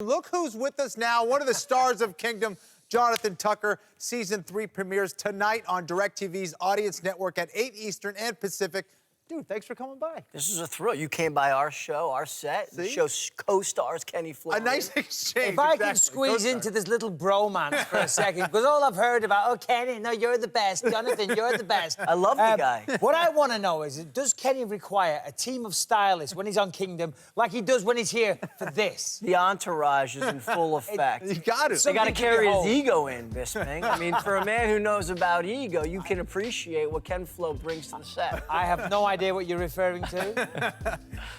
Look who's with us now, one of the stars of Kingdom, Jonathan Tucker. Season 3 premieres tonight on DirecTV's Audience Network at 8 Eastern and Pacific. Dude, thanks for coming by. This is a thrill. You came by our show, our set. The show co-stars Kenny Florian. A nice exchange. If I can squeeze into this little bromance for a second, because all I've heard about, oh, Kenny, no, you're the best. Jonathan, you're the best. I love the guy. What I want to know is, does Kenny require a team of stylists when he's on Kingdom, like he does when he's here for this? The entourage is in full effect. You got it. They got to carry his ego in, Bisping. I mean, for a man who knows about ego, you can appreciate what Ken Flo brings to the set. I have no idea what you're referring to.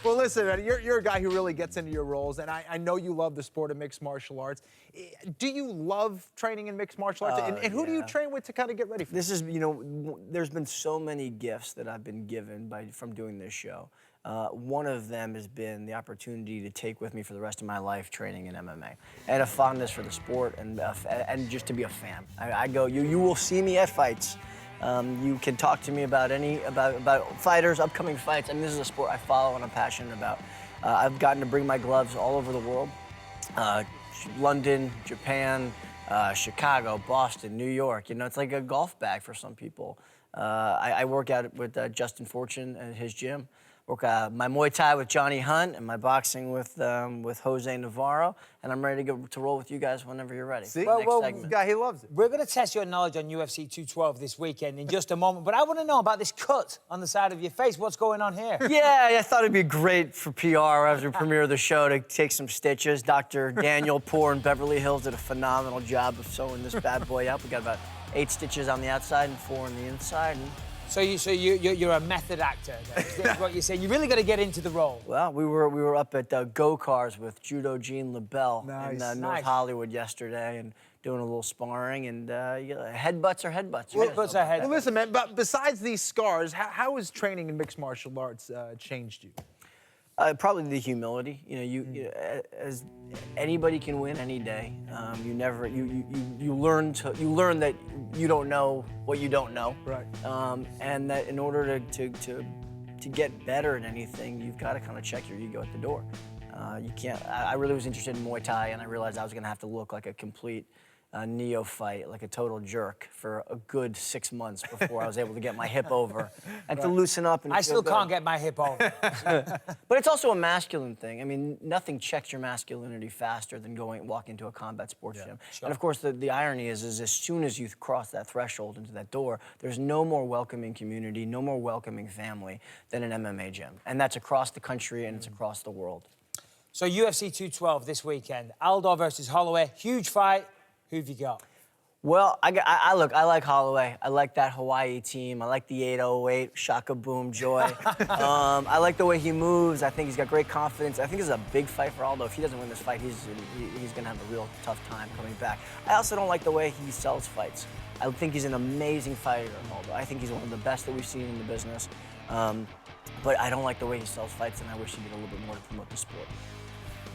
Well, listen, man, you're a guy who really gets into your roles, and I know you love the sport of mixed martial arts. Do you love training in mixed martial arts? And who do you train with to kind of get ready for this? Is, you know, there's been so many gifts that I've been given from doing this show. One of them has been the opportunity to take with me for the rest of my life training in MMA, and a fondness for the sport, and just to be a fan. I go, you will see me at fights. You can talk to me about about fighters, upcoming fights. I mean, this is a sport I follow and I'm passionate about. I've gotten to bring my gloves all over the world. London, Japan, Chicago, Boston, New York. You know, it's like a golf bag for some people. I work out with Justin Fortune at his gym. Work my Muay Thai with Johnny Hunt and my boxing with Jose Navarro, and I'm ready to roll with you guys whenever you're ready. See? Well, this guy, he loves it. We're going to test your knowledge on UFC 212 this weekend in just a moment, but I want to know about this cut on the side of your face. What's going on here? Yeah, I thought it'd be great for PR as we premiere the show to take some stitches. Dr. Daniel Poor in Beverly Hills did a phenomenal job of sewing this bad boy up. We got about 8 stitches on the outside and 4 on the inside. So you're a method actor, that's what you're saying. You really got to get into the role. Well, we were up at Go-Cars with Judo Gene LaBelle in North Hollywood yesterday and doing a little sparring, and headbutts are headbutts. Headbutts are headbutts. Well, listen, man, but besides these scars, how has training in mixed martial arts changed you? Probably the humility. You know, as anybody can win any day. You learn that you don't know what you don't know. Right. And that in order to get better at anything, you've got to kind of check your ego at the door. You can't. I really was interested in Muay Thai, and I realized I was going to have to look like a complete neophyte, like a total jerk, for a good 6 months before I was able to get my hip over and to loosen up. And I still can't get my hip over. But it's also a masculine thing. I mean, nothing checks your masculinity faster than walk into a combat sports gym. Sure. And of course, the irony is as soon as you cross that threshold into that door, there's no more welcoming community, no more welcoming family than an MMA gym. And that's across the country and it's across the world. So UFC 212 this weekend, Aldo versus Holloway, huge fight. Who've you got? Well, I like Holloway. I like that Hawaii team. I like the 808, Shaka Boom Joy. I like the way he moves. I think he's got great confidence. I think this is a big fight for Aldo. If he doesn't win this fight, he's going to have a real tough time coming back. I also don't like the way he sells fights. I think he's an amazing fighter, Aldo. I think he's one of the best that we've seen in the business. But I don't like the way he sells fights, and I wish he did a little bit more to promote the sport.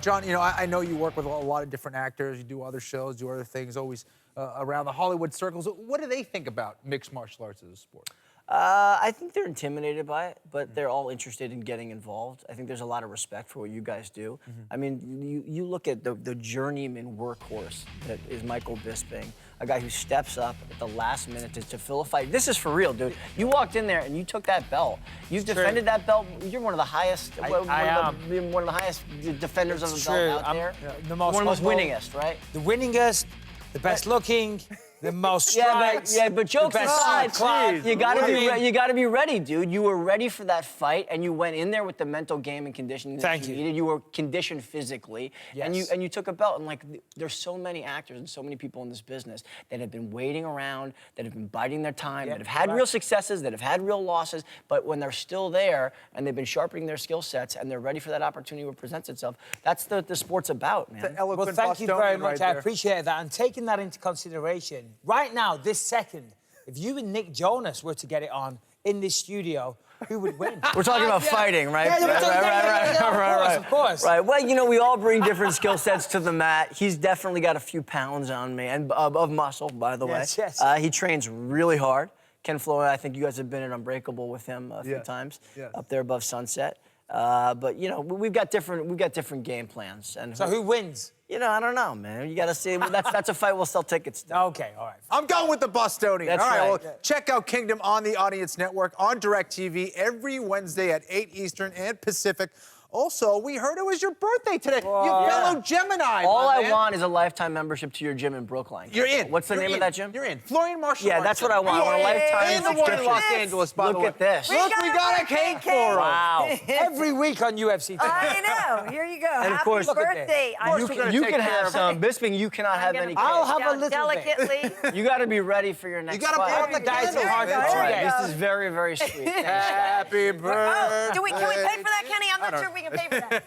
John, you know, I know you work with a lot of different actors. You do other shows, do other things, always around the Hollywood circles. What do they think about mixed martial arts as a sport? I think they're intimidated by it, but they're all interested in getting involved. I think there's a lot of respect for what you guys do. I mean, you look at the journeyman workhorse that is Michael Bisping, a guy who steps up at the last minute to fill a fight. This is for real, dude. You walked in there and you took that belt. You've defended that belt. You're one of the highest. One of the highest defenders of the belt out there. One of the most winningest, right? The winningest, the best looking. The most strikes. But jokes aside, you gotta be ready, dude. You were ready for that fight, and you went in there with the mental game and conditioning that you needed. You were conditioned physically, and you took a belt. And like, there's so many actors and so many people in this business that have been waiting around, that have been biding their time, that have had real successes, that have had real losses. But when they're still there and they've been sharpening their skill sets and they're ready for that opportunity when it presents itself, that's the sport's about, man. Well, thank you very much. I appreciate that. And taking that into consideration, right now, this second, if you and Nick Jonas were to get it on in this studio, who would win? We're talking about fighting, right? Right. Of course. Right. Well, you know, we all bring different skill sets to the mat. He's definitely got a few pounds on me, and of muscle, by the way. Yes. He trains really hard. Ken Florian, I think you guys have been at Unbreakable with him a few times, up there above Sunset. But you know, we've got different game plans. And so who wins? You know, I don't know, man. You got to see. That's a fight we'll sell tickets to. Okay, all right. I'm going with the Bostonian. That's All right, right. well, check out Kingdom on the Audience Network on DirecTV every Wednesday at 8 Eastern and Pacific. Also, we heard it was your birthday today. You fellow Gemini. All my I man. want is a lifetime membership to your gym in Brookline. You're in. What's the You're name in. of that gym? You're in. Florian Martial Yeah, Arts that's what I Center. want. I want a lifetime And the one in subscription. Los Angeles, by the Look way. at this. Look, we got a cake for him. Wow. Every week on UFC Tonight. I know. Here you go. And of Happy course- Look at birthday. course You we're can, gonna you take can care have of some. Bisping, you cannot have any I'll cake. have a little bit. delicately. You got to be ready for your next You got to fight. blow the Diet candle. so hard for There you 2 go. days. This is very, very sweet. Thanks, guys. Happy birthday. Oh, can we pay for that, Kenny? I'm not sure we can pay for that.